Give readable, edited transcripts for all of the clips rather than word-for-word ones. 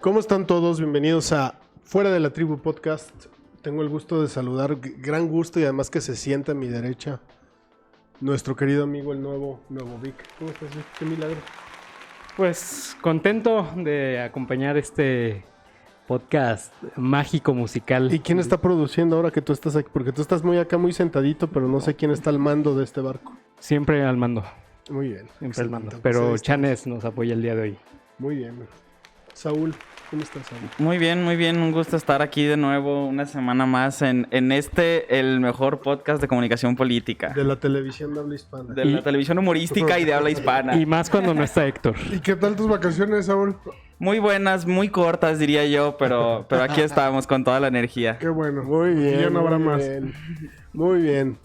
¿Cómo están todos? Bienvenidos a Fuera de la Tribu Podcast. Tengo el gusto de saludar, gran gusto y además que se sienta a mi derecha, nuestro querido amigo, el nuevo Vic. ¿Cómo estás, Vic? Qué milagro. Pues contento de acompañar este podcast mágico musical. ¿Y quién está produciendo ahora que tú estás aquí? Porque tú estás muy acá, muy sentadito, pero no sé quién está al mando de este barco. Siempre al mando. Muy bien. Siempre al mando. Pero Chanes nos apoya el día de hoy. Muy bien. Saúl, ¿cómo estás, Saúl? Muy bien, muy bien. Un gusto estar aquí de nuevo una semana más en el mejor podcast de comunicación política. De la televisión de habla hispana. De la televisión humorística y de habla hispana. Y más cuando no está Héctor. ¿Y qué tal tus vacaciones, Saúl? Muy buenas, muy cortas diría yo, pero aquí estamos con toda la energía. Qué bueno. Muy bien. Ya no habrá más. Bien. Muy bien.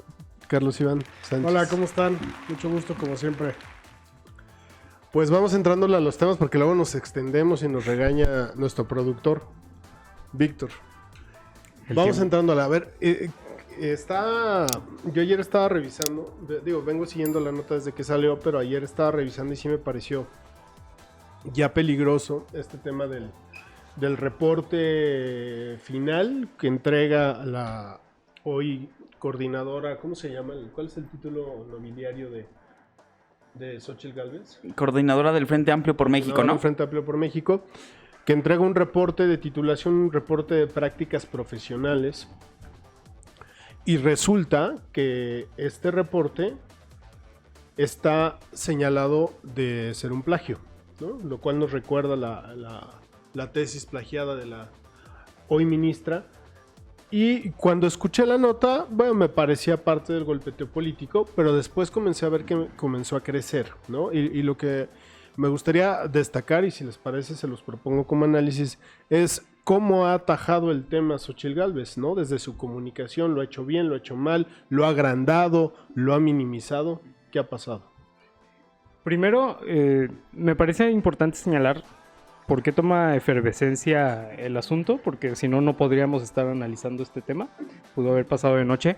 Carlos Iván Sánchez. Hola, ¿cómo están? Mucho gusto, como siempre. Pues vamos entrándole a los temas porque luego nos extendemos y nos regaña nuestro productor, Víctor. Vamos entrándole. A ver, yo ayer estaba revisando, vengo siguiendo la nota desde que salió, pero ayer estaba revisando y sí me pareció ya peligroso este tema del reporte final que entrega la hoy coordinadora, ¿cómo se llama? ¿Cuál es el título nobiliario de Xóchitl Gálvez? Coordinadora del Frente Amplio por México, ¿no? Del Frente Amplio por México, que entrega un reporte de titulación, un reporte de prácticas profesionales. Y resulta que este reporte está señalado de ser un plagio, ¿no? Lo cual nos recuerda la tesis plagiada de la hoy ministra. Y cuando escuché la nota, bueno, me parecía parte del golpeteo político, pero después comencé a ver que comenzó a crecer, ¿no? Y lo que me gustaría destacar, y si les parece se los propongo como análisis, es cómo ha atajado el tema Xóchitl Gálvez, ¿no? Desde su comunicación, lo ha hecho bien, lo ha hecho mal, lo ha agrandado, lo ha minimizado. ¿Qué ha pasado? Primero, me parece importante señalar por qué toma efervescencia el asunto, porque si no, no podríamos estar analizando este tema. Pudo haber pasado de noche.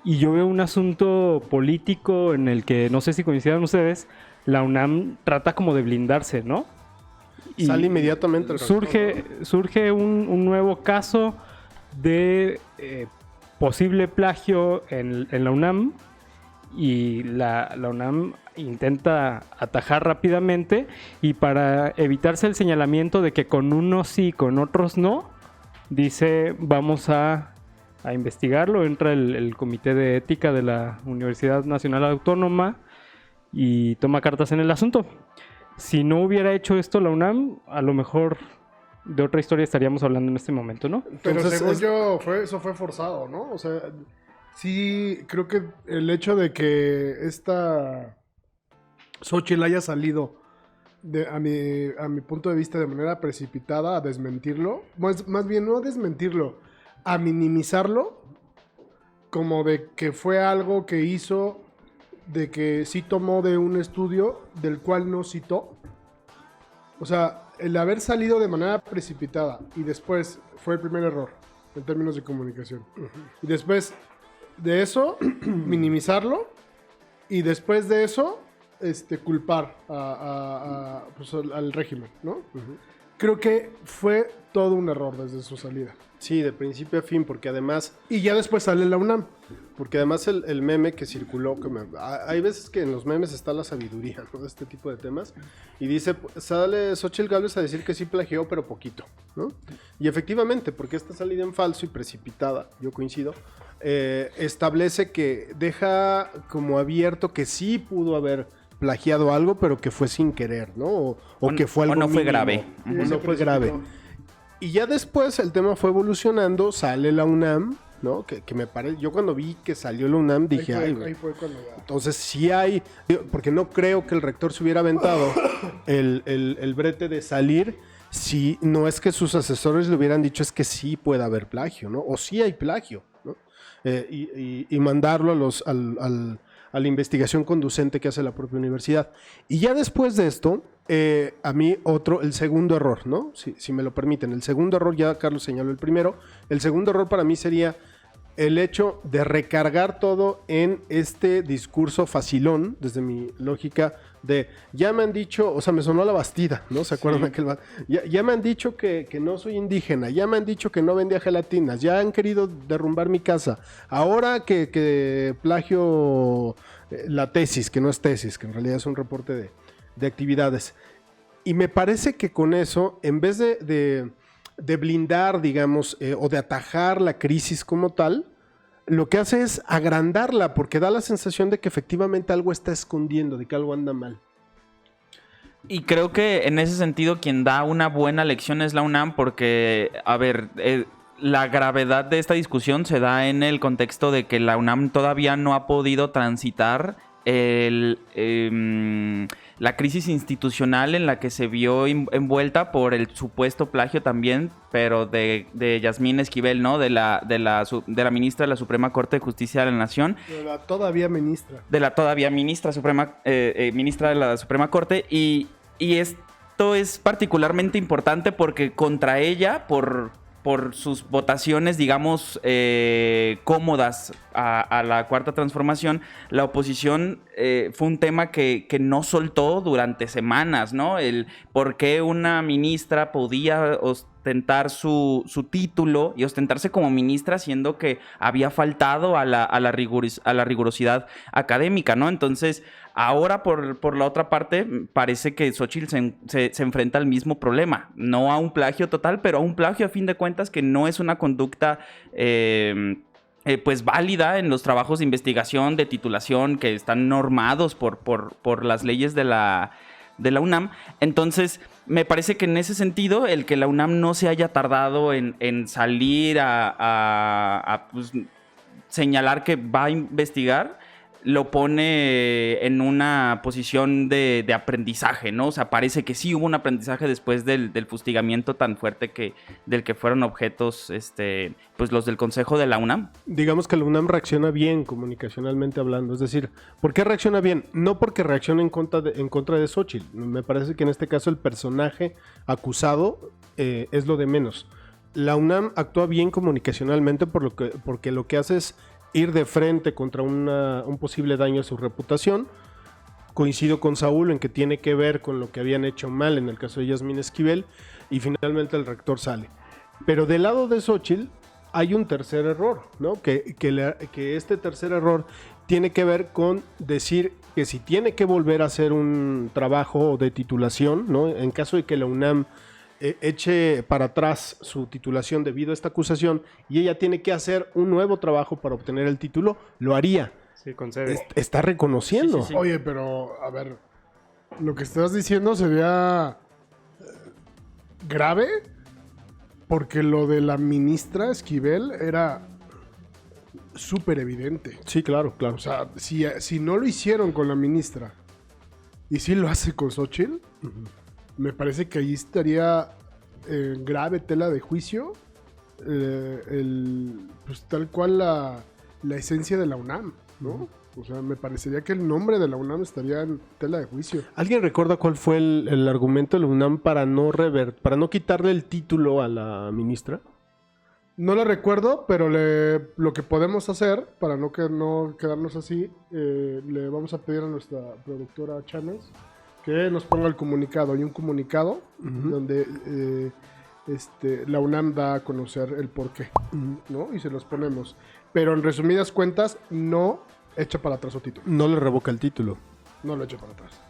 Y yo veo un asunto político en el que, no sé si coincidan ustedes, la UNAM trata como de blindarse, ¿no? Y sale inmediatamente el surge un nuevo caso de posible plagio en la UNAM, y la UNAM intenta atajar rápidamente, y para evitarse el señalamiento de que con unos sí, con otros no, dice vamos a investigarlo. Entra el Comité de Ética de la Universidad Nacional Autónoma y toma cartas en el asunto. Si no hubiera hecho esto la UNAM, a lo mejor de otra historia estaríamos hablando en este momento, ¿no? Pero según yo, eso fue forzado, ¿no? O sea, sí, creo que el hecho de que esta Xóchitl haya salido, a mi punto de vista, de manera precipitada a desmentirlo, más bien no a desmentirlo, a minimizarlo, como de que fue algo que hizo, de que sí tomó de un estudio del cual no citó. O sea, el haber salido de manera precipitada y después fue el primer error en términos de comunicación. Y después de eso, minimizarlo, y después de eso, culpar pues, al régimen, ¿no? Creo que fue todo un error desde su salida. Sí, de principio a fin, porque además... Y ya después sale la UNAM. Porque además el meme que circuló, hay veces que en los memes está la sabiduría, ¿no? De este tipo de temas. Y dice, sale Xóchitl Gálvez a decir que sí plagió, pero poquito, ¿no? Y efectivamente, porque esta salida en falso y precipitada, yo coincido, establece que deja como abierto que sí pudo haber plagiado algo, pero que fue sin querer, ¿no? O que fue algo no fue mínimo, grave. O no fue grave. Y ya después el tema fue evolucionando, sale la UNAM, ¿no? Que me parece, yo cuando vi que salió la UNAM dije, ahí fue cuando ya... Entonces sí hay, porque no creo que el rector se hubiera aventado el brete de salir si no es que sus asesores le hubieran dicho es que sí puede haber plagio, ¿no? O sí hay plagio, ¿no? Y mandarlo a la investigación conducente que hace la propia universidad. Y ya después de esto, a mí el segundo error, ¿no? Si me lo permiten, el segundo error, ya Carlos señaló el primero, el segundo error para mí sería el hecho de recargar todo en este discurso facilón, desde mi lógica, ya me han dicho, o sea, me sonó la Bastida, ¿no? ¿Se acuerdan de aquel? Ya me han dicho que no soy indígena, ya me han dicho que no vendía gelatinas, ya han querido derrumbar mi casa. Ahora que plagio la tesis, que no es tesis, que en realidad es un reporte de actividades. Y me parece que con eso, en vez de blindar, digamos, o de atajar la crisis como tal, lo que hace es agrandarla, porque da la sensación de que efectivamente algo está escondiendo, de que algo anda mal. Y creo que en ese sentido quien da una buena lección es la UNAM, porque, a ver, la gravedad de esta discusión se da en el contexto de que la UNAM todavía no ha podido transitar la crisis institucional en la que se vio envuelta por el supuesto plagio también, pero de Yasmín Esquivel, ¿no? De la ministra de la Suprema Corte de Justicia de la Nación. De la todavía ministra. De la todavía ministra ministra de la Suprema Corte. Y esto es particularmente importante porque contra ella, por sus votaciones, digamos, cómodas a la Cuarta Transformación, la oposición fue un tema que no soltó durante semanas, ¿no? El por qué una ministra podía ostentar su título y ostentarse como ministra, siendo que había faltado a la rigurosidad académica, ¿no? Entonces, ahora, por la otra parte, parece que Xóchitl se enfrenta al mismo problema. No a un plagio total, pero a un plagio a fin de cuentas que no es una conducta pues válida en los trabajos de investigación, de titulación, que están normados por las leyes de la UNAM. Entonces, me parece que en ese sentido, el que la UNAM no se haya tardado en salir a pues, señalar que va a investigar, lo pone en una posición de aprendizaje, ¿no? O sea, parece que sí hubo un aprendizaje después del fustigamiento tan fuerte del que fueron objetos pues los del Consejo de la UNAM. Digamos que la UNAM reacciona bien comunicacionalmente hablando. Es decir, ¿por qué reacciona bien? No porque reacciona en contra de Xóchitl. Me parece que en este caso el personaje acusado es lo de menos. La UNAM actúa bien comunicacionalmente porque lo que hace es ir de frente contra un posible daño a su reputación. Coincido con Saúl en que tiene que ver con lo que habían hecho mal en el caso de Yasmín Esquivel, y finalmente el rector sale. Pero del lado de Xóchitl hay un tercer error, ¿no? Que este tercer error tiene que ver con decir que si tiene que volver a hacer un trabajo de titulación, ¿no? En caso de que la UNAM eche para atrás su titulación debido a esta acusación y ella tiene que hacer un nuevo trabajo para obtener el título, lo haría. Sí, concede. Está reconociendo. Sí. Oye, pero, a ver, lo que estás diciendo sería grave, porque lo de la ministra Esquivel era súper evidente. Sí, claro. O sea, si no lo hicieron con la ministra y sí lo hace con Xóchitl, me parece que ahí estaría en grave tela de juicio pues tal cual la esencia de la UNAM, ¿no? O sea, me parecería que el nombre de la UNAM estaría en tela de juicio. ¿Alguien recuerda cuál fue el argumento de la UNAM para no quitarle el título a la ministra? No lo recuerdo, pero lo que podemos hacer, para no quedarnos así, le vamos a pedir a nuestra productora Channels que nos ponga el comunicado. Hay un comunicado donde la UNAM da a conocer el porqué, ¿no? Y se los ponemos. Pero en resumidas cuentas, no echa para atrás su título. No le revoca el título. No lo echa para atrás,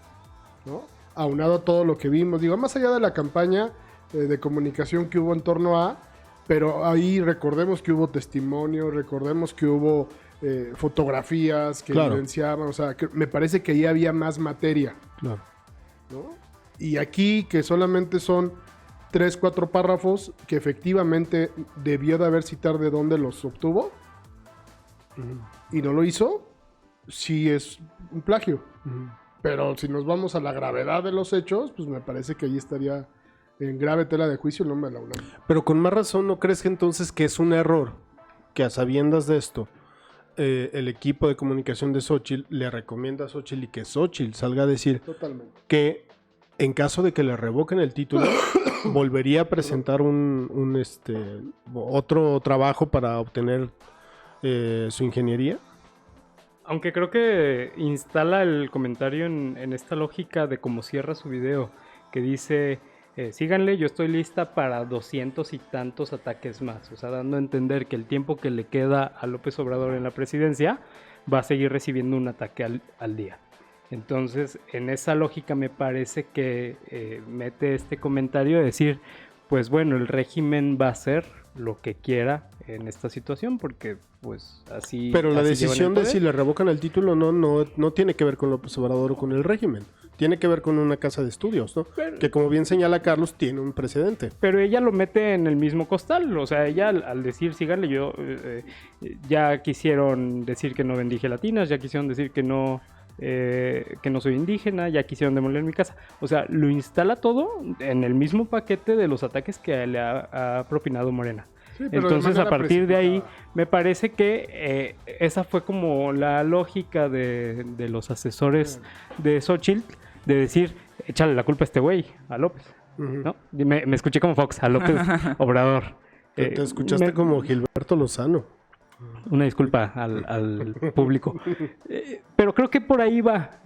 ¿no? Aunado a todo lo que vimos, digo, más allá de la campaña de comunicación que hubo en torno a, pero ahí recordemos que hubo testimonio, recordemos que hubo fotografías que evidenciaban, o sea, que me parece que ahí había más materia. Claro. ¿No? Y aquí que solamente son 3-4 párrafos que efectivamente debió de haber citado de dónde los obtuvo y no lo hizo, sí es un plagio. Pero si nos vamos a la gravedad de los hechos, pues me parece que ahí estaría en grave tela de juicio el nombre de la UNAM. Pero con más razón, ¿no crees que entonces que es un error que a sabiendas de esto el equipo de comunicación de Xóchitl le recomienda a Xóchitl y que Xóchitl salga a decir Totalmente. que en caso de que le revoquen el título volvería a presentar otro trabajo para obtener su ingeniería? Aunque creo que instala el comentario en esta lógica de cómo cierra su video, que dice, síganle, yo estoy lista para 200 y tantos ataques más. O sea, dando a entender que el tiempo que le queda a López Obrador en la presidencia va a seguir recibiendo un ataque al día. Entonces, en esa lógica me parece que mete este comentario de decir, pues bueno, el régimen va a hacer lo que quiera en esta situación, porque pues así... Pero la así decisión llevan el de poder. si le revocan el título no tiene que ver con López Obrador o con el régimen. Tiene que ver con una casa de estudios, ¿no? Que como bien señala Carlos, tiene un precedente. Pero ella lo mete en el mismo costal, o sea, ella al decir síganle, ya quisieron decir que no bendije latinas, ya quisieron decir que no soy indígena, ya quisieron demoler mi casa. O sea, lo instala todo en el mismo paquete de los ataques que le ha propinado Morena. Sí, pero de Entonces, a manera partir de ahí, precipitada. me parece que esa fue como la lógica de los asesores de Xochitl, de decir, échale la culpa a este güey, a López, ¿no? Y me escuché como Fox, a López Obrador. Te escuchaste como Gilberto Lozano. Una disculpa al público. Pero creo que por ahí va.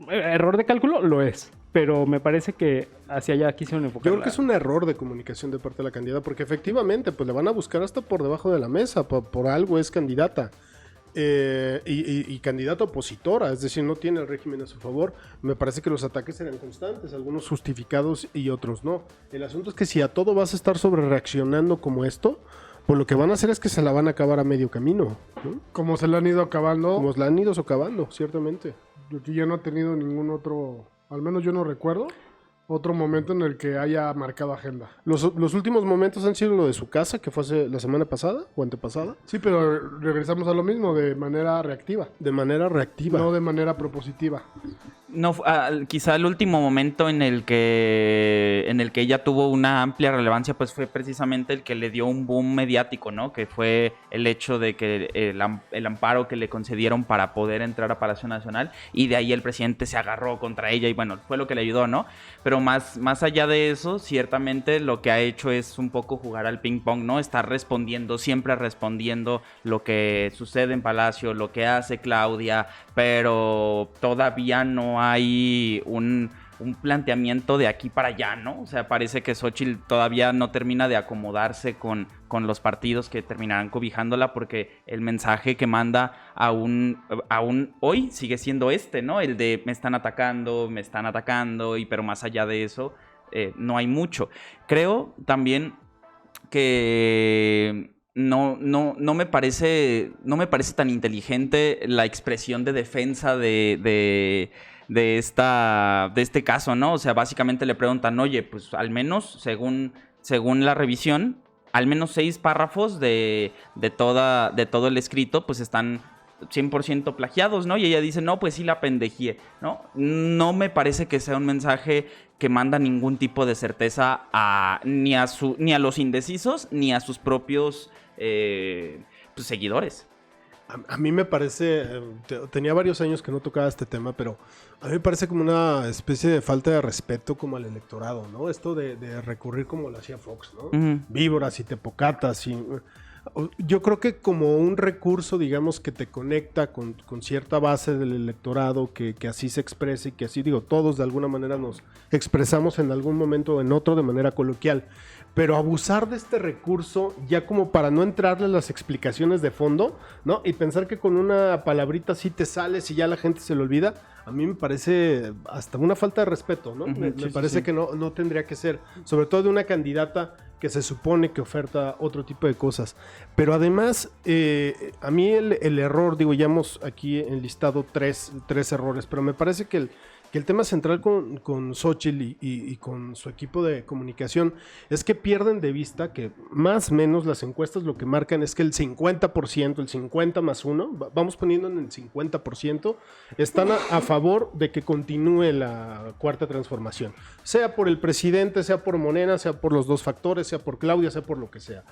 Error de cálculo lo es. Pero me parece que hacia allá quisieron enfocar. Yo creo que es un error de comunicación de parte de la candidata, porque efectivamente pues le van a buscar hasta por debajo de la mesa, por algo es candidata. Y candidata opositora, es decir, no tiene el régimen a su favor. Me parece que los ataques eran constantes, algunos justificados y otros no. El asunto es que si a todo vas a estar sobre reaccionando como esto, pues lo que van a hacer es que se la van a acabar a medio camino, ¿no? Como se le han ido acabando. Como la han ido socavando, ciertamente. Yo no he tenido ningún otro, al menos yo no recuerdo, otro momento en el que haya marcado agenda. Los últimos momentos han sido lo de su casa, que fue la semana pasada o antepasada, Sí, pero regresamos a lo mismo, de manera reactiva, de manera reactiva. no de manera propositiva. No, quizá el último momento en el que ella tuvo una amplia relevancia, pues fue precisamente el que le dio un boom mediático, ¿no? Que fue el hecho de que el amparo que le concedieron para poder entrar a Palacio Nacional, y de ahí el presidente se agarró contra ella y bueno, fue lo que le ayudó, ¿no? Pero más allá de eso, ciertamente lo que ha hecho es un poco jugar al ping pong, ¿no? Estar respondiendo, siempre respondiendo lo que sucede en Palacio, lo que hace Claudia, pero todavía no hay un planteamiento de aquí para allá, ¿no? O sea, parece que Xochitl todavía no termina de acomodarse con los partidos que terminarán cobijándola, porque el mensaje que manda aún hoy sigue siendo ¿no? El de me están atacando, pero más allá de eso, no hay mucho. Creo también que no me parece tan inteligente la expresión de defensa de este caso, ¿no? O sea, básicamente le preguntan, oye, pues al menos, según la revisión, al menos 6 párrafos de todo el escrito, pues están 100% plagiados, ¿no? Y ella dice, no, pues sí la pendejé, ¿no? No me parece que sea un mensaje que manda ningún tipo de certeza ni a los indecisos, ni a sus propios pues, seguidores. A mí me parece, tenía varios años que no tocaba este tema, pero a mí me parece como una especie de falta de respeto como al electorado, ¿no? Esto de recurrir como lo hacía Fox, ¿no? Uh-huh. Víboras y tepocatas y... Yo creo que como un recurso, digamos, que te conecta con cierta base del electorado, que así se exprese y que así, digo, todos de alguna manera nos expresamos en algún momento o en otro de manera coloquial. Pero abusar de este recurso ya como para no entrarle las explicaciones de fondo, ¿no? Y pensar que con una palabrita así te sales y ya la gente se lo olvida, a mí me parece hasta una falta de respeto, ¿no? Me parece que no tendría que ser, sobre todo de una candidata que se supone que oferta otro tipo de cosas. Pero además, a mí el error, digo, ya hemos aquí enlistado tres errores, pero me parece que el tema central con Xochitl y con su equipo de comunicación es que pierden de vista que más o menos las encuestas lo que marcan es que el 50%, el 50 más 1, vamos poniendo en el 50%, están a favor de que continúe la cuarta transformación. Sea por el presidente, sea por Morena, sea por los dos factores, sea por Claudia, sea por lo que sea.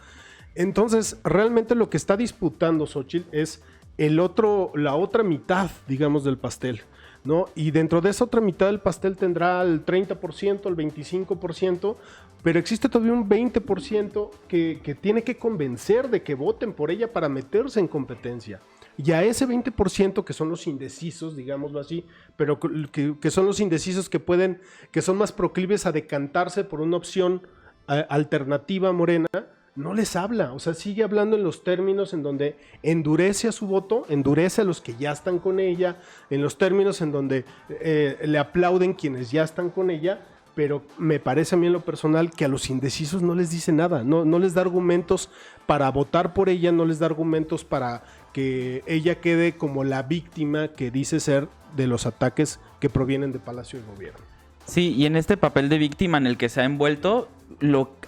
Entonces, realmente lo que está disputando Xochitl es la otra mitad, digamos, del pastel, ¿no? Y dentro de esa otra mitad del pastel tendrá el 30%, el 25%, pero existe todavía un 20% que tiene que convencer de que voten por ella para meterse en competencia. Y a ese 20% que son los indecisos, digámoslo así, pero que son los indecisos que son más proclives a decantarse por una opción alternativa a Morena, no les habla, o sea, sigue hablando en los términos en donde endurece a su voto, endurece a los que ya están con ella, en los términos en donde le aplauden quienes ya están con ella, pero me parece a mí en lo personal que a los indecisos no les dice nada, no les da argumentos para votar por ella, no les da argumentos para que ella quede como la víctima que dice ser de los ataques que provienen de Palacio de Gobierno. Sí, y en este papel de víctima en el que se ha envuelto,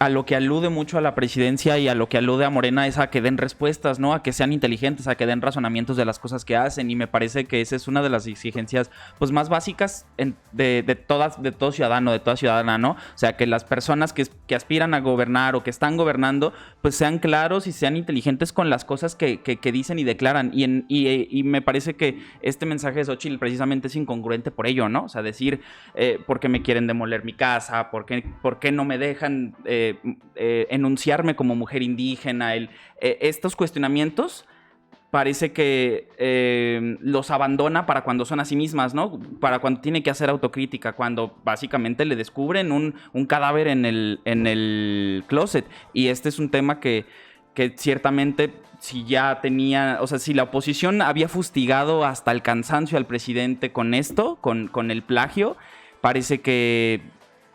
a lo que alude mucho a la presidencia y a lo que alude a Morena es a que den respuestas, ¿no? A que sean inteligentes, a que den razonamientos de las cosas que hacen, y me parece que esa es una de las exigencias pues más básicas de todo ciudadano, de toda ciudadana, ¿no? O sea, que las personas que aspiran a gobernar o que están gobernando pues sean claros y sean inteligentes con las cosas que dicen y declaran, y me parece que este mensaje de Xóchitl precisamente es incongruente por ello, ¿no? O sea, decir, ¿por qué me quieren demoler mi casa? ¿Por qué no me dejan enunciarme como mujer indígena? Estos cuestionamientos parece que los abandona para cuando son a sí mismas, ¿no? Para cuando tiene que hacer autocrítica, cuando básicamente le descubren un cadáver en el closet. Y este es un tema que ciertamente, si ya tenía, o sea, si la oposición había fustigado hasta el cansancio al presidente con esto, con el plagio, parece que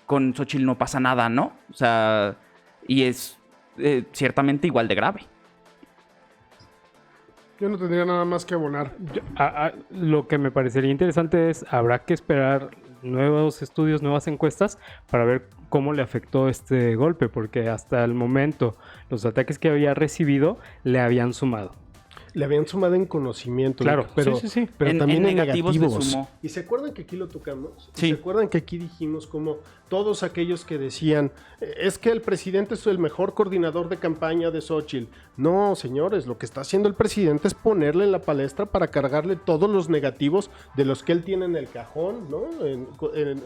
con Xóchitl no pasa nada, ¿no? O sea, y es ciertamente igual de grave. Yo no tendría nada más que abonar. Lo que me parecería interesante es, habrá que esperar nuevos estudios, nuevas encuestas para ver cómo le afectó este golpe, porque hasta el momento los ataques que había recibido le habían sumado. Le habían sumado en conocimiento, claro, pero, sí. pero también en negativos. le sumó. ¿Y se acuerdan que aquí lo tocamos? Sí. ¿Se acuerdan que aquí dijimos como todos aquellos que decían, es que el presidente es el mejor coordinador de campaña de Xóchitl? No, señores, lo que está haciendo el presidente es ponerle en la palestra para cargarle todos los negativos de los que él tiene en el cajón, ¿no?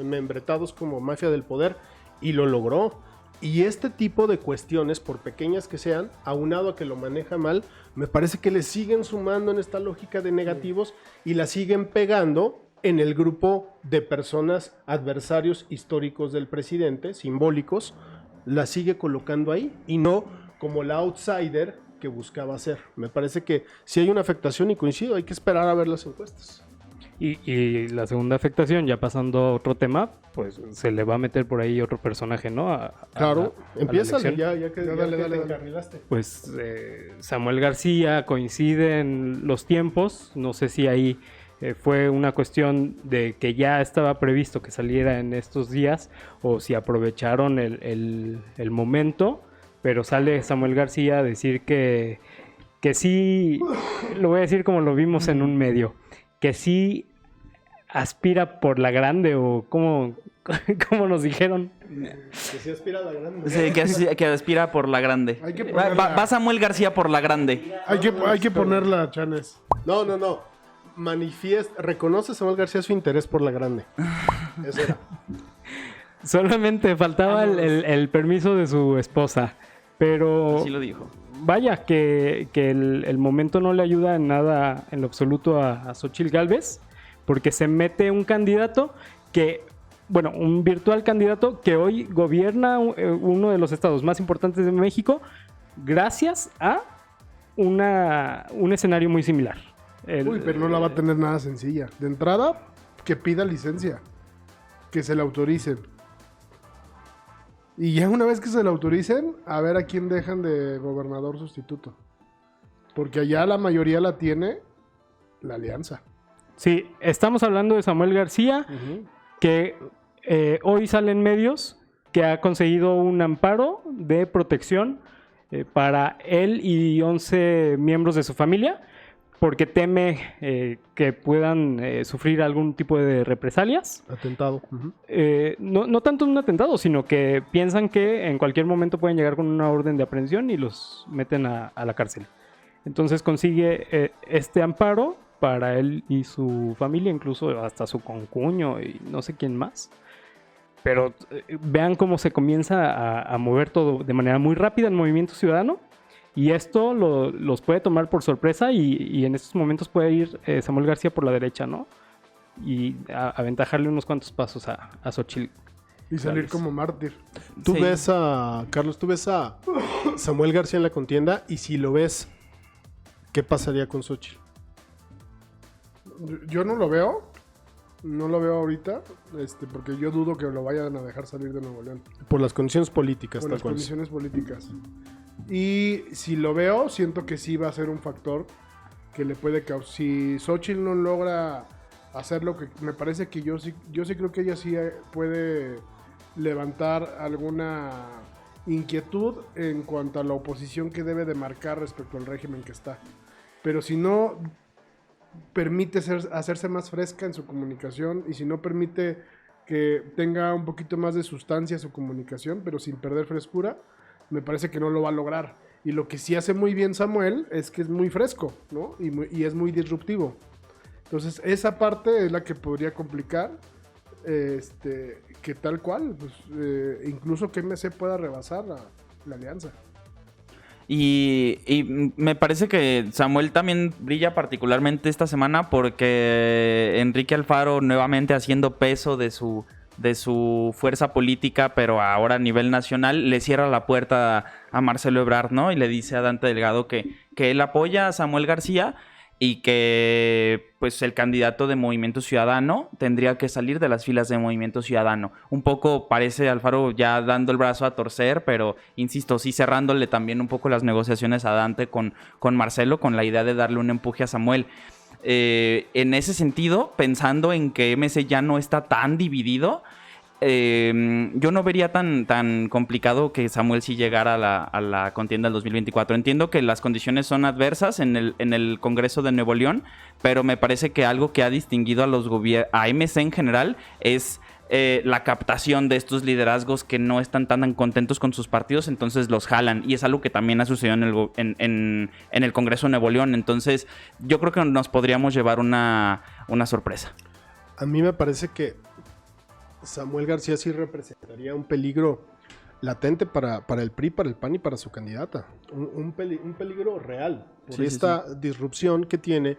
Membretados como mafia del poder, y lo logró. Y este tipo de cuestiones, por pequeñas que sean, aunado a que lo maneja mal, me parece que le siguen sumando en esta lógica de negativos y la siguen pegando en el grupo de personas adversarios históricos del presidente, simbólicos, la sigue colocando ahí y no como la outsider que buscaba ser. Me parece que si hay una afectación, y coincido, hay que esperar a ver las encuestas. Y la segunda afectación, ya pasando a otro tema, pues se le va a meter por ahí otro personaje, ¿no? Claro, empieza ya que Dale. te encarrilaste. Pues Samuel García, coinciden los tiempos, no sé si ahí fue una cuestión de que ya estaba previsto que saliera en estos días o si aprovecharon el momento, pero sale Samuel García a decir que sí, lo voy a decir como lo vimos en un medio, que sí aspira por la grande, o como nos dijeron. Que sí aspira a la grande. Sí, que aspira por la grande. Hay que Va ponerla. Samuel García por la grande. Hay que ponerla, Chanes. No. Reconoce Samuel García su interés por la grande. Eso era. Solamente faltaba el permiso de su esposa, pero Así lo dijo. vaya que el momento no le ayuda en nada en lo absoluto a Xóchitl Gálvez, porque se mete un candidato un virtual candidato que hoy gobierna uno de los estados más importantes de México gracias a un escenario muy similar. Pero no la va a tener nada sencilla. De entrada, que pida licencia. Que se la autoricen. Y ya una vez que se la autoricen, a ver a quién dejan de gobernador sustituto. Porque allá la mayoría la tiene la alianza. Sí, estamos hablando de Samuel García, que hoy sale en medios que ha conseguido un amparo de protección para él y 11 miembros de su familia, porque teme que puedan sufrir algún tipo de represalias. Atentado. No tanto un atentado, sino que piensan que en cualquier momento pueden llegar con una orden de aprehensión y los meten a la cárcel. Entonces consigue este amparo para él y su familia, incluso hasta su concuño y no sé quién más. Pero vean cómo se comienza a mover todo de manera muy rápida en Movimiento Ciudadano, Y esto los puede tomar por sorpresa y en estos momentos puede ir Samuel García por la derecha, ¿no? Y aventajarle unos cuantos pasos a Xochitl. Y salir Gálvez. como mártir. Tú Sí. ves a, Carlos, tú ves a Samuel García en la contienda y si lo ves, ¿qué pasaría con Xochitl? Yo no lo veo. No lo veo ahorita. Porque yo dudo que lo vayan a dejar salir de Nuevo León. Por las condiciones políticas, Por tal las cual. condiciones políticas. Y si lo veo, siento que sí va a ser un factor que le puede causar. Si Xochitl no logra hacer lo que me parece que yo sí creo que ella sí puede levantar alguna inquietud en cuanto a la oposición que debe de marcar respecto al régimen que está. Pero si no permite hacerse más fresca en su comunicación y si no permite que tenga un poquito más de sustancia su comunicación, pero sin perder frescura, me parece que no lo va a lograr. Y lo que sí hace muy bien Samuel es que es muy fresco, ¿no? Y es muy disruptivo. Entonces, esa parte es la que podría complicar que tal cual, pues, incluso que MC pueda rebasar la alianza. Y me parece que Samuel también brilla particularmente esta semana porque Enrique Alfaro nuevamente haciendo peso de su fuerza política, pero ahora a nivel nacional, le cierra la puerta a Marcelo Ebrard, ¿no? Y le dice a Dante Delgado que él apoya a Samuel García y que pues el candidato de Movimiento Ciudadano tendría que salir de las filas de Movimiento Ciudadano. Un poco parece Alfaro ya dando el brazo a torcer, pero insisto, sí cerrándole también un poco las negociaciones a Dante con Marcelo, con la idea de darle un empuje a Samuel. En ese sentido, pensando en que MC ya no está tan dividido, yo no vería tan complicado que Samuel sí llegara a la contienda del 2024. Entiendo que las condiciones son adversas en el Congreso de Nuevo León, pero me parece que algo que ha distinguido a MC en general es la captación de estos liderazgos que no están tan contentos con sus partidos, entonces los jalan. Y es algo que también ha sucedido en el Congreso de Nuevo León. Entonces yo creo que nos podríamos llevar una sorpresa. A mí me parece que Samuel García sí representaría un peligro latente para el PRI, para el PAN y para su candidata. Un peligro real por Sí, sí, esta disrupción que tiene,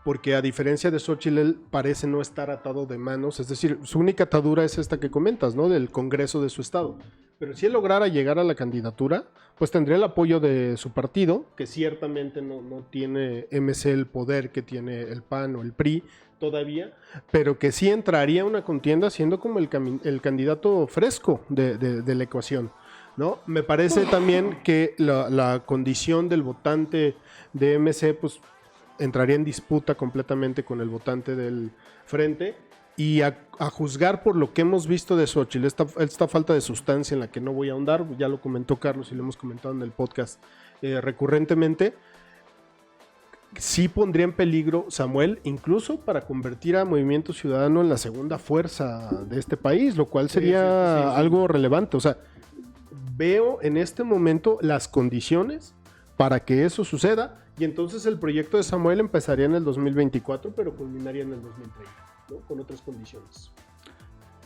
porque a diferencia de Xochitl, él parece no estar atado de manos. Es decir, su única atadura es esta que comentas, ¿no? Del Congreso de su estado. Pero si él lograra llegar a la candidatura, pues tendría el apoyo de su partido, que ciertamente no tiene MC el poder que tiene el PAN o el PRI todavía, pero que sí entraría a una contienda siendo como el candidato fresco de la ecuación, ¿no? Me parece también que la condición del votante de MC pues entraría en disputa completamente con el votante del Frente, y a juzgar por lo que hemos visto de Xochitl, esta falta de sustancia en la que no voy a ahondar, ya lo comentó Carlos y lo hemos comentado en el podcast recurrentemente, sí pondría en peligro Samuel, incluso para convertir a Movimiento Ciudadano en la segunda fuerza de este país, lo cual sería sí. algo relevante. O sea, veo en este momento las condiciones para que eso suceda, y entonces el proyecto de Samuel empezaría en el 2024, pero culminaría en el 2030, ¿no? Con otras condiciones.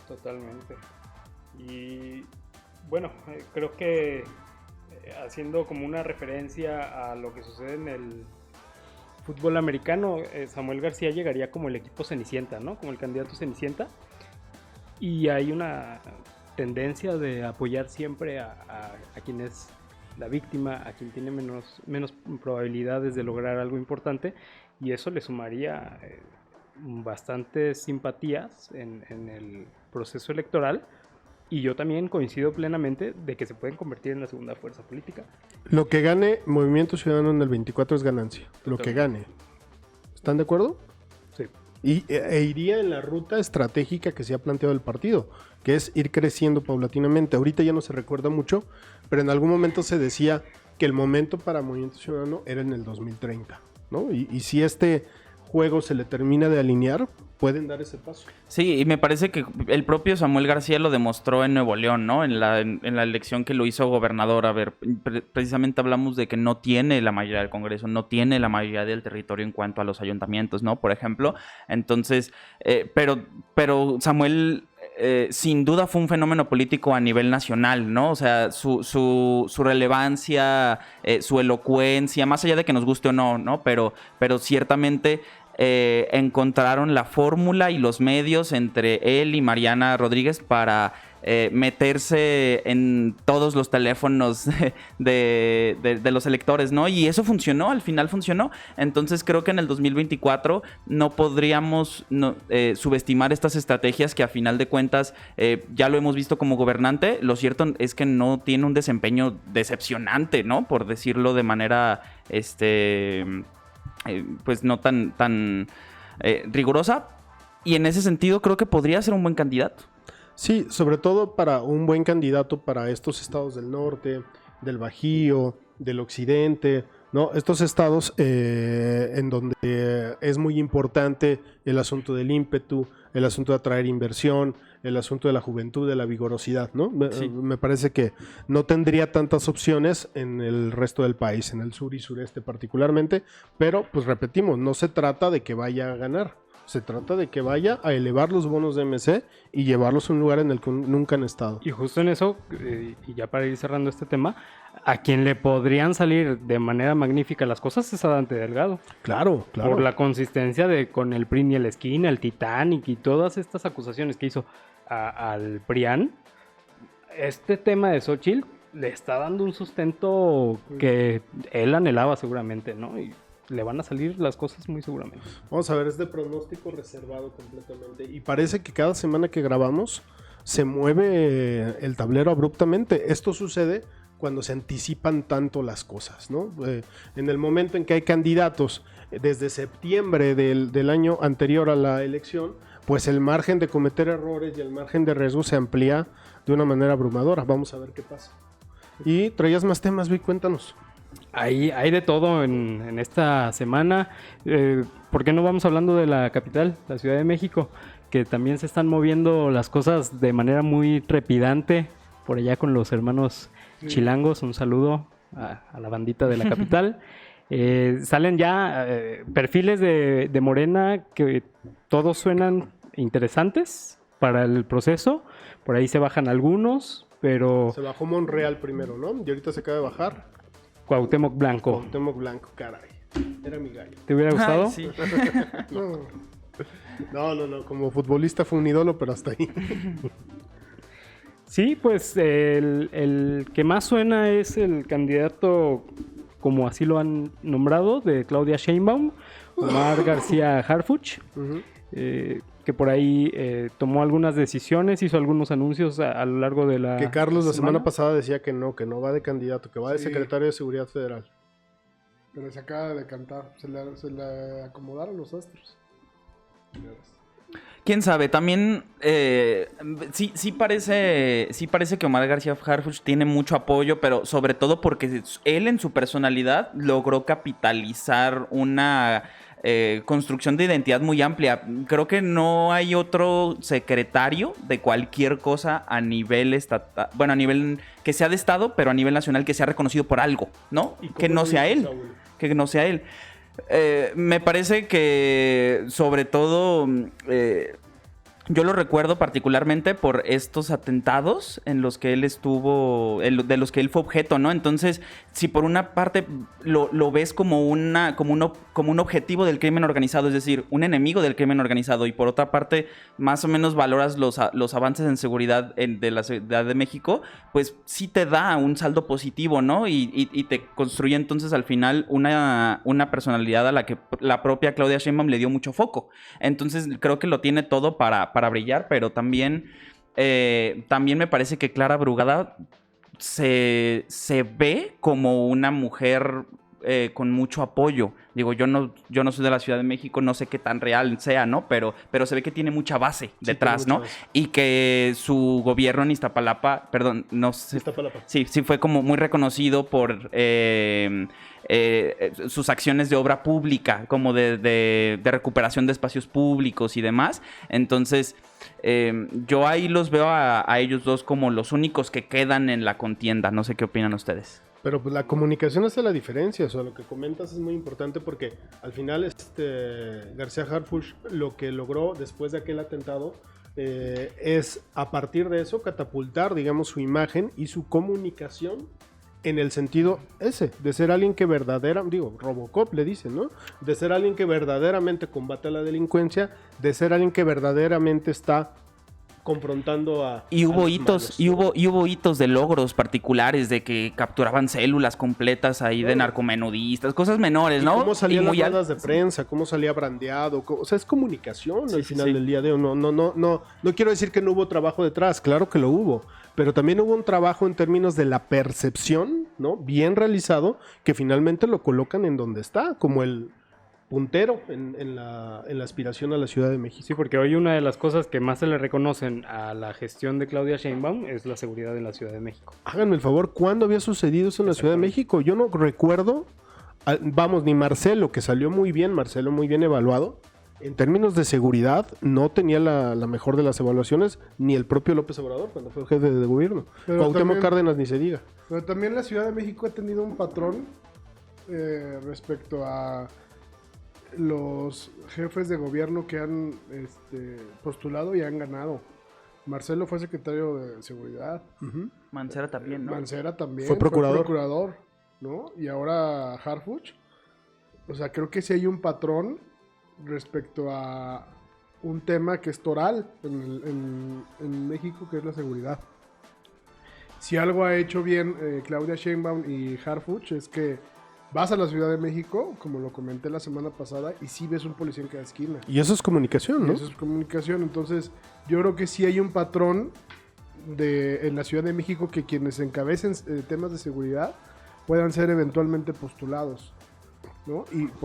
Totalmente. Y bueno, creo que haciendo como una referencia a lo que sucede en el fútbol americano, Samuel García llegaría como el equipo Cenicienta, ¿no? Como el candidato Cenicienta. Y hay una tendencia de apoyar siempre a quien es la víctima, a quien tiene menos probabilidades de lograr algo importante, y eso le sumaría bastantes simpatías en el proceso electoral. Y yo también coincido plenamente de que se pueden convertir en la segunda fuerza política. Lo que gane Movimiento Ciudadano en el 24 es ganancia. Lo que gane. ¿Están de acuerdo? Sí. E iría en la ruta estratégica que se ha planteado el partido, que es ir creciendo paulatinamente. Ahorita ya no se recuerda mucho, pero en algún momento se decía que el momento para Movimiento Ciudadano era en el 2030, ¿no? Y si este juego se le termina de alinear, pueden dar ese paso. Sí, y me parece que el propio Samuel García lo demostró en Nuevo León, ¿no? En la elección que lo hizo gobernador. A ver, precisamente hablamos de que no tiene la mayoría del Congreso, no tiene la mayoría del territorio en cuanto a los ayuntamientos, ¿no? Por ejemplo. Entonces, pero Samuel sin duda fue un fenómeno político a nivel nacional, ¿no? O sea, su relevancia, su elocuencia, más allá de que nos guste o no, ¿no? Pero ciertamente encontraron la fórmula y los medios entre él y Mariana Rodríguez para meterse en todos los teléfonos de los electores, ¿no? Y eso funcionó, al final funcionó. Entonces creo que en el 2024 no podríamos subestimar estas estrategias que a final de cuentas ya lo hemos visto como gobernante. Lo cierto es que no tiene un desempeño decepcionante, ¿no? Por decirlo de manera, pues no tan rigurosa. Y en ese sentido creo que podría ser un buen candidato. Sí, sobre todo para un buen candidato para estos estados del norte, del Bajío, del occidente, ¿no? Estos estados en donde es muy importante el asunto del ímpetu, el asunto de atraer inversión, el asunto de la juventud, de la vigorosidad, ¿no? Sí. Me parece que no tendría tantas opciones en el resto del país, en el sur y sureste particularmente, pero pues repetimos, no se trata de que vaya a ganar. Se trata de que vaya a elevar los bonos de MC y llevarlos a un lugar en el que nunca han estado. Y justo en eso, y ya para ir cerrando este tema, a quien le podrían salir de manera magnífica las cosas es a Dante Delgado. Claro, claro. Por la consistencia con el PRI y el Esquina, el Titanic y todas estas acusaciones que hizo al PRIAN. Este tema de Xóchitl le está dando un sustento que él anhelaba seguramente, ¿no? Y le van a salir las cosas muy seguramente. Vamos a ver, es de pronóstico reservado completamente. Y parece que cada semana que grabamos se mueve el tablero abruptamente. Esto sucede cuando se anticipan tanto las cosas, ¿no? En el momento en que hay candidatos desde septiembre del año anterior a la elección, pues el margen de cometer errores y el margen de riesgo se amplía de una manera abrumadora. Vamos a ver qué pasa. Y traías más temas, Vic, cuéntanos. Hay de todo en esta semana. ¿Por qué no vamos hablando de la capital, la Ciudad de México? Que también se están moviendo las cosas de manera muy trepidante por allá con los hermanos chilangos. Un saludo a la bandita de la capital. Salen ya perfiles de Morena que todos suenan interesantes para el proceso. Por ahí se bajan algunos, pero... Se bajó Monreal primero, ¿no? Y ahorita se acaba de bajar Cuauhtémoc Blanco. Cuauhtémoc Blanco, caray. Era mi gallo. ¿Te hubiera gustado? Ay, sí. No. Como futbolista fue un ídolo, pero hasta ahí. Sí, pues el que más suena es el candidato, como así lo han nombrado, de Claudia Sheinbaum, Omar García Harfuch, que por ahí tomó algunas decisiones, hizo algunos anuncios a lo largo de la Que Carlos la semana pasada decía que no va de candidato, que va de Sí. secretario de Seguridad Federal. Pero se acaba de cantar. Se le acomodaron los astros. Quién sabe, también sí parece que Omar García Harfuch tiene mucho apoyo, pero sobre todo porque él en su personalidad logró capitalizar una construcción de identidad muy amplia. Creo que no hay otro secretario de cualquier cosa a nivel estatal, bueno, a nivel que sea de estado, pero a nivel nacional que sea reconocido por algo, ¿no? Que no sea él. Que no sea él. Me parece que sobre todo yo lo recuerdo particularmente por estos atentados en los que él estuvo, de los que él fue objeto, ¿no? Entonces, si por una parte lo ves como un objetivo del crimen organizado, es decir, un enemigo del crimen organizado, y por otra parte, más o menos valoras los avances en seguridad de la Ciudad de México, pues sí te da un saldo positivo, ¿no? Y te construye entonces al final una personalidad a la que la propia Claudia Sheinbaum le dio mucho foco. Entonces, creo que lo tiene todo para brillar, pero también me parece que Clara Brugada se ve como una mujer con mucho apoyo. Digo, yo no soy de la Ciudad de México, no sé qué tan real sea, ¿no? Pero se ve que tiene mucha base detrás, ¿no? Y que su gobierno en Iztapalapa, perdón, no sé. Iztapalapa. Sí fue como muy reconocido por sus acciones de obra pública, como de recuperación de espacios públicos y demás. Entonces, yo ahí los veo a ellos dos como los únicos que quedan en la contienda. No sé qué opinan ustedes. Pero pues la comunicación hace la diferencia, o sea, lo que comentas es muy importante porque al final García Harfuch lo que logró después de aquel atentado es a partir de eso catapultar, digamos, su imagen y su comunicación en el sentido ese, de ser alguien que Robocop le dicen, ¿no? De ser alguien que verdaderamente combate a la delincuencia, de ser alguien que verdaderamente está confrontando a... Y hubo a los hitos, malos, ¿no? y hubo hitos de logros particulares, de que capturaban células completas ahí de narcomenudistas, cosas menores, Y ¿no? cómo salían Y las muy ruedas de prensa, cómo salía brandeado, o sea, es comunicación al final del día de hoy. No quiero decir que no hubo trabajo detrás, claro que lo hubo, pero también hubo un trabajo en términos de la percepción, ¿no? Bien realizado, que finalmente lo colocan en donde está, como el puntero en la aspiración a la Ciudad de México. Sí, porque hoy una de las cosas que más se le reconocen a la gestión de Claudia Sheinbaum es la seguridad en la Ciudad de México. Háganme el favor, ¿cuándo había sucedido eso en la Ciudad de México? Yo no recuerdo, ni Marcelo, que salió muy bien, Marcelo muy bien evaluado, en términos de seguridad no tenía la mejor de las evaluaciones, ni el propio López Obrador cuando fue jefe de gobierno. Pero Cuauhtémoc también- Cárdenas ni se diga. Pero también la Ciudad de México ha tenido un patrón respecto a los jefes de gobierno que han postulado y han ganado. Marcelo fue secretario de Seguridad. Mancera también, ¿no? Mancera también. Fue procurador. procurador, ¿no? Y ahora Harfuch. O sea, creo que sí hay un patrón respecto a un tema que es toral en México, que es la seguridad. Si algo ha hecho bien Claudia Sheinbaum y Harfuch es que vas a la Ciudad de México, como lo comenté la semana pasada, y sí ves un policía en cada esquina. Y eso es comunicación, Y ¿no? eso es comunicación. Entonces, yo creo que sí hay un patrón en la Ciudad de México que quienes encabecen temas de seguridad puedan ser eventualmente postulados, ¿no?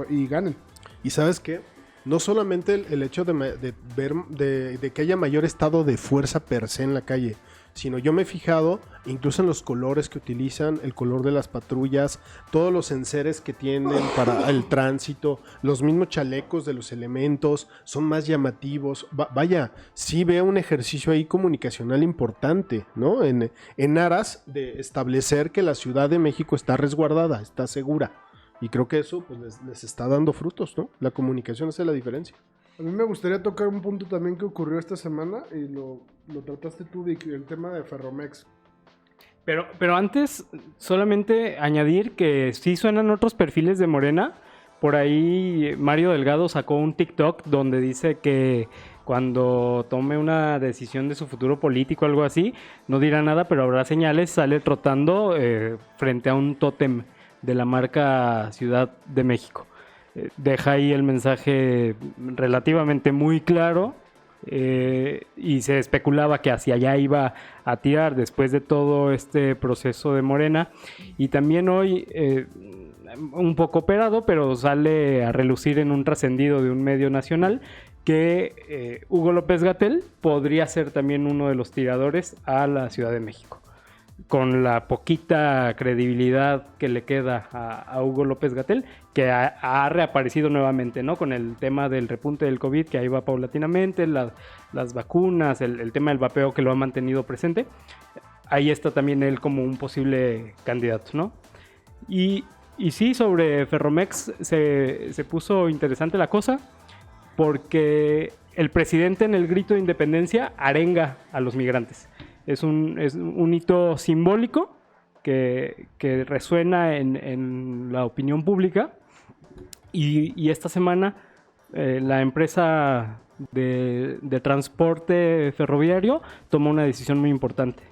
Y ganen. Y ¿sabes qué? No solamente el hecho de ver de que haya mayor estado de fuerza per se en la calle, sino yo me he fijado incluso en los colores que utilizan, el color de las patrullas, todos los enseres que tienen para el tránsito, los mismos chalecos de los elementos son más llamativos. Vaya, sí veo un ejercicio ahí comunicacional importante, ¿no? En aras de establecer que la Ciudad de México está resguardada, está segura. Y creo que eso pues, les está dando frutos, ¿no? La comunicación hace la diferencia. A mí me gustaría tocar un punto también que ocurrió esta semana y lo trataste tú, Vic, el tema de Ferromex. Pero antes, solamente añadir que sí suenan otros perfiles de Morena. Por ahí Mario Delgado sacó un TikTok donde dice que cuando tome una decisión de su futuro político o algo así, no dirá nada, pero habrá señales, sale trotando frente a un tótem de la marca Ciudad de México. Deja ahí el mensaje relativamente muy claro. Y se especulaba que hacia allá iba a tirar después de todo este proceso de Morena. Y también hoy, un poco operado, pero sale a relucir en un trascendido de un medio nacional que Hugo López-Gatell podría ser también uno de los tiradores a la Ciudad de México. Con la poquita credibilidad que le queda a Hugo López-Gatell, que ha reaparecido nuevamente, ¿no? Con el tema del repunte del COVID, que ahí va paulatinamente, las vacunas, el tema del vapeo que lo ha mantenido presente. Ahí está también él como un posible candidato, ¿no? Y sí, sobre Ferromex se puso interesante la cosa, porque el presidente en el grito de independencia arenga a los migrantes. Es un hito simbólico que resuena en la opinión pública y esta semana la empresa de transporte ferroviario tomó una decisión muy importante.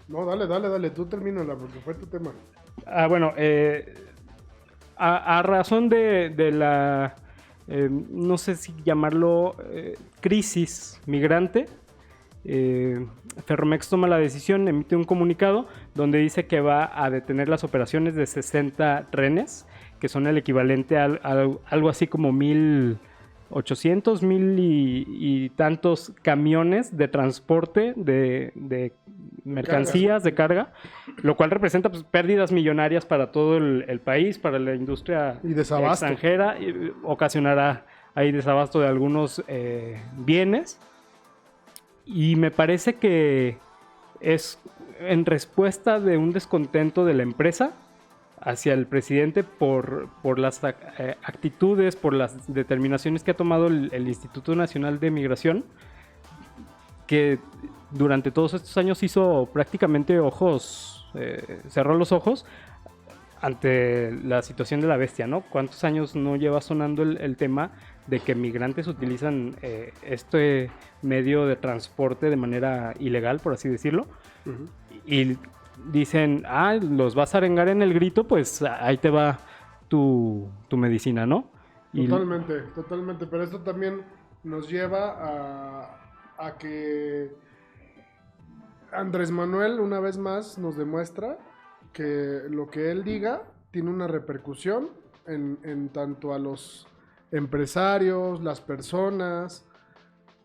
No, dale, tú termínala porque fue tu tema. Bueno, a razón de la, no sé si llamarlo crisis migrante, Ferromex toma la decisión, emite un comunicado donde dice que va a detener las operaciones de 60 trenes, que son el equivalente a algo así como 1,800, 1,000 y tantos camiones de transporte de mercancías, de carga, lo cual representa pues, pérdidas millonarias para todo el país, para la industria Y desabasto. extranjera, y ocasionará ahí desabasto de algunos bienes. Y me parece que es en respuesta de un descontento de la empresa hacia el presidente por las actitudes, por las determinaciones que ha tomado el Instituto Nacional de Migración, que durante todos estos años hizo prácticamente cerró los ojos ante la situación de la bestia, ¿no? ¿Cuántos años no lleva sonando el tema de que migrantes utilizan este medio de transporte de manera ilegal, por así decirlo? Ujú. Y dicen, los vas a arengar en el grito, pues ahí te va tu medicina, ¿no? Y Totalmente, pero esto también nos lleva a que Andrés Manuel una vez más nos demuestra que lo que él diga tiene una repercusión en tanto a los empresarios, las personas,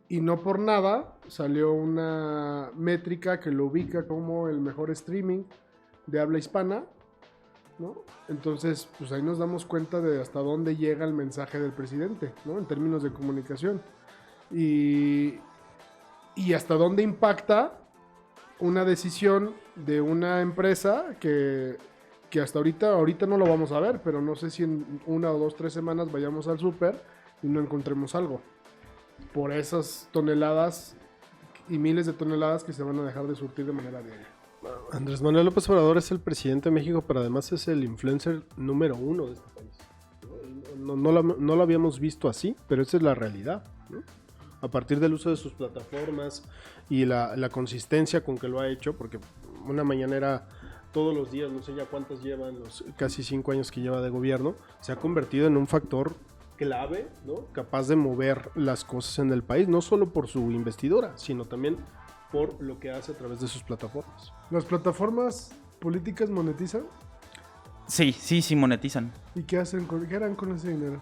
y no por nada salió una métrica que lo ubica como el mejor streaming de habla hispana, ¿no? Entonces, pues ahí nos damos cuenta de hasta dónde llega el mensaje del presidente, ¿no? En términos de comunicación. Y hasta dónde impacta una decisión de una empresa que hasta ahorita no lo vamos a ver, pero no sé si en 1 o 2, 3 semanas vayamos al súper y no encontremos algo. Por esas toneladas y miles de toneladas que se van a dejar de surtir de manera diaria. Andrés Manuel López Obrador es el presidente de México, pero además es el influencer número 1 de este país. No lo habíamos visto así, pero esa es la realidad, ¿no? A partir del uso de sus plataformas y la consistencia con que lo ha hecho, porque una mañanera todos los días, no sé ya cuántas llevan, los casi 5 años que lleva de gobierno, se ha convertido en un factor clave, ¿no? Capaz de mover las cosas en el país, no solo por su investidura, sino también por lo que hace a través de sus plataformas. ¿Las plataformas políticas monetizan? Sí monetizan. ¿Y qué harán con ese dinero?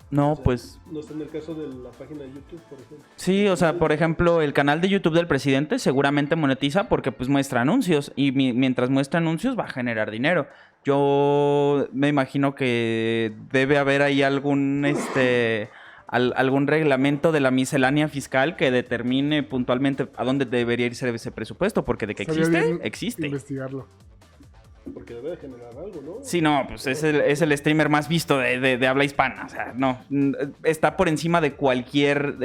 No, O sea, pues... No está en el caso de la página de YouTube, por ejemplo. Sí, o sea, por ejemplo, el canal de YouTube del presidente seguramente monetiza porque pues muestra anuncios y mientras muestra anuncios va a generar dinero. Yo me imagino que debe haber ahí algún reglamento de la miscelánea fiscal que determine puntualmente a dónde debería irse ese presupuesto, porque de que Estaría bien existe. investigarlo. Porque debe de generar algo, ¿no? Sí, no, pues es el streamer más visto de habla hispana. O sea, no. Está por encima de cualquier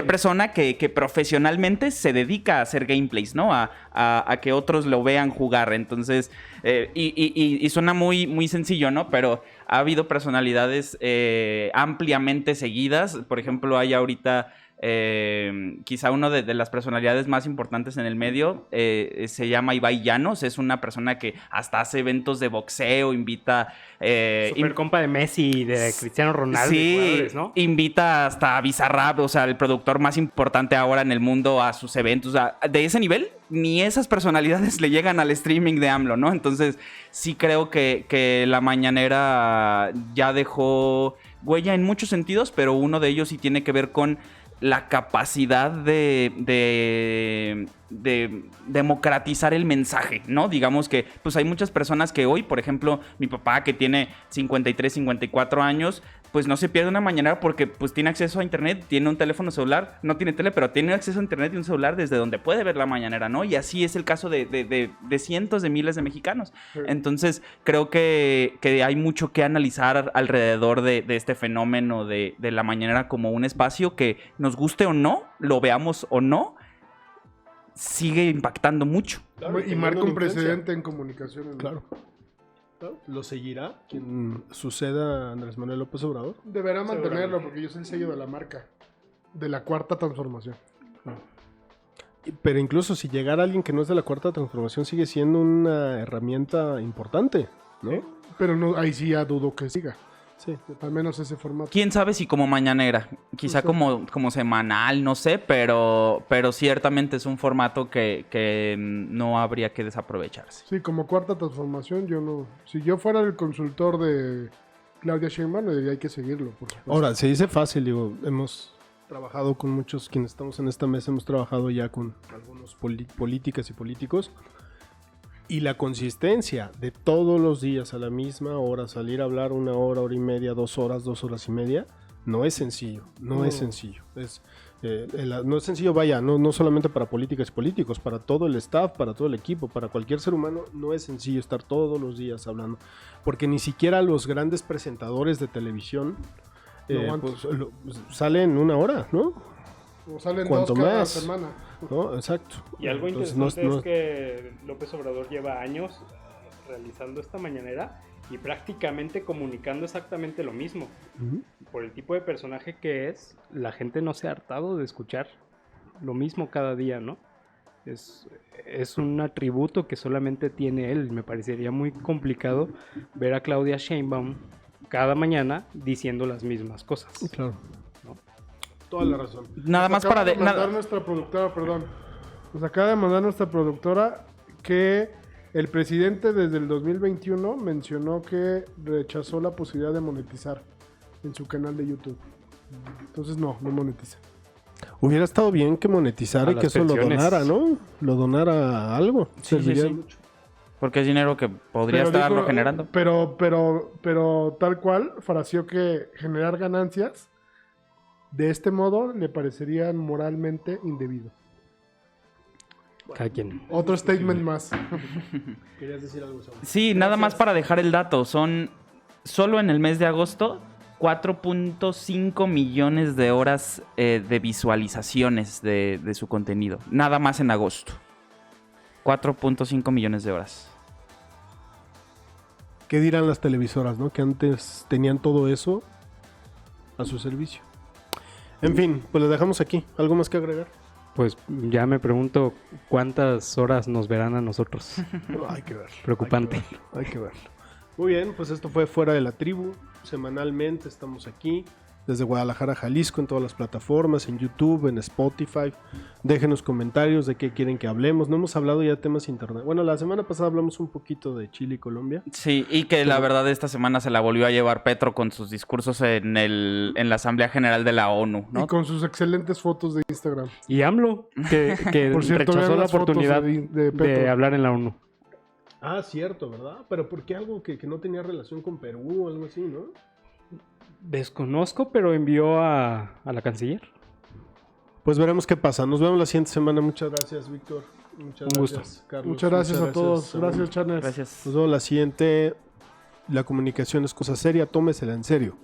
persona que profesionalmente se dedica a hacer gameplays, ¿no? A que otros lo vean jugar. Entonces, y suena muy, muy sencillo, ¿no? Pero ha habido personalidades ampliamente seguidas. Por ejemplo, hay ahorita... quizá uno de las personalidades más importantes en el medio se llama Ibai Llanos. Es una persona que hasta hace eventos de boxeo, invita... Super compa de Messi y de Cristiano Ronaldo. Sí, ¿no? invita hasta a Bizarrap, o sea, el productor más importante ahora en el mundo, a sus eventos. O sea, de ese nivel, ni esas personalidades le llegan al streaming de AMLO, ¿no? Entonces, sí creo que la mañanera ya dejó huella en muchos sentidos, pero uno de ellos sí tiene que ver con la capacidad de democratizar el mensaje, ¿no? Digamos que pues hay muchas personas que hoy, por ejemplo, mi papá que tiene 53, 54 años, pues no se pierde una mañanera porque pues tiene acceso a internet, tiene un teléfono celular, no tiene tele, pero tiene acceso a internet y un celular desde donde puede ver la mañanera, ¿no? Y así es el caso de cientos de miles de mexicanos. Sí. Entonces, creo que hay mucho que analizar alrededor de este fenómeno de la mañanera como un espacio que, nos guste o no, lo veamos o no, sigue impactando mucho. Claro, y marca un precedente en comunicación. Claro. ¿Lo seguirá quien suceda a Andrés Manuel López Obrador? Deberá mantenerlo porque yo soy el sello de la marca, de la cuarta transformación. Pero incluso si llegara alguien que no es de la cuarta transformación, sigue siendo una herramienta importante, ¿no? Pero no, ahí sí ya dudo que siga. Sí. Al menos ese formato. ¿Quién sabe si como mañanera? Quizá como semanal, no sé, pero ciertamente es un formato que no habría que desaprovecharse. Sí, como cuarta transformación, yo no... Si yo fuera el consultor de Claudia Sheinbaum, le diría hay que seguirlo, por supuesto. Ahora, se dice fácil, digo, hemos trabajado con muchos, quienes estamos en esta mesa, hemos trabajado ya con algunos políticas y políticos. Y la consistencia de todos los días a la misma hora, salir a hablar 1 hora, 1 hora y media, 2 horas, 2 horas y media, no es sencillo, no es sencillo. No es sencillo, vaya, no solamente para políticas y políticos, para todo el staff, para todo el equipo, para cualquier ser humano, no es sencillo estar todos los días hablando. Porque ni siquiera los grandes presentadores de televisión pues, salen 1 hora, ¿no? O salen cuanto 2 cada más. semana. ¿no? Exacto. Y algo Entonces, interesante es que López Obrador lleva años realizando esta mañanera y prácticamente comunicando exactamente lo mismo. Ujú. Por el tipo de personaje que es, la gente no se ha hartado de escuchar lo mismo cada día, ¿no? Es un atributo que solamente tiene él. Me parecería muy complicado ver a Claudia Sheinbaum cada mañana diciendo las mismas cosas. Claro. ¿no? Toda la razón. Nada más para... Nos acaba de mandar nuestra productora, perdón. Nos acaba de mandar nuestra productora que el presidente desde el 2021 mencionó que rechazó la posibilidad de monetizar en su canal de YouTube. Entonces no monetiza. Hubiera estado bien que monetizara A y que las eso lo pensiones. donara, ¿no? Lo donara a algo. Sí, Serviría sí. mucho. Porque es dinero que podría Pero estarlo dijo- generando. Pero tal cual, fraseó que generar ganancias de este modo le parecerían moralmente indebido. Cada quien. Otro statement más. ¿Querías decir algo, Saúl? Sí, nada más para dejar el dato. Son solo en el mes de agosto 4.5 millones de horas de visualizaciones de su contenido. Nada más en agosto. 4.5 millones de horas. ¿Qué dirán las televisoras, no? Que antes tenían todo eso a su servicio. En fin, pues les dejamos aquí. ¿Algo más que agregar? Pues ya me pregunto cuántas horas nos verán a nosotros. Hay que verlo. Preocupante. Hay que verlo. Muy bien, pues esto fue Fuera de la Tribu. Semanalmente estamos aquí desde Guadalajara, Jalisco, en todas las plataformas, en YouTube, en Spotify. Déjenos comentarios de qué quieren que hablemos. No hemos hablado ya de temas internet. Bueno, la semana pasada hablamos un poquito de Chile y Colombia. Sí, y que la verdad esta semana se la volvió a llevar Petro con sus discursos en la Asamblea General de la ONU, ¿no? Y con sus excelentes fotos de Instagram. Y AMLO, que Por cierto, rechazó vean la las fotos oportunidad de de Petro. hablar en la ONU. Ah, cierto, ¿verdad? Pero ¿por qué algo que no tenía relación con Perú o algo así, no? Desconozco, pero envió a la canciller. Pues veremos qué pasa. Nos vemos la siguiente semana. Muchas gracias, Víctor. Muchas Un gusto. gracias, Carlos. Muchas gracias a todos. Saúl. Gracias, Chanes. Gracias. Nos vemos la siguiente. La comunicación es cosa seria. Tómesela en serio.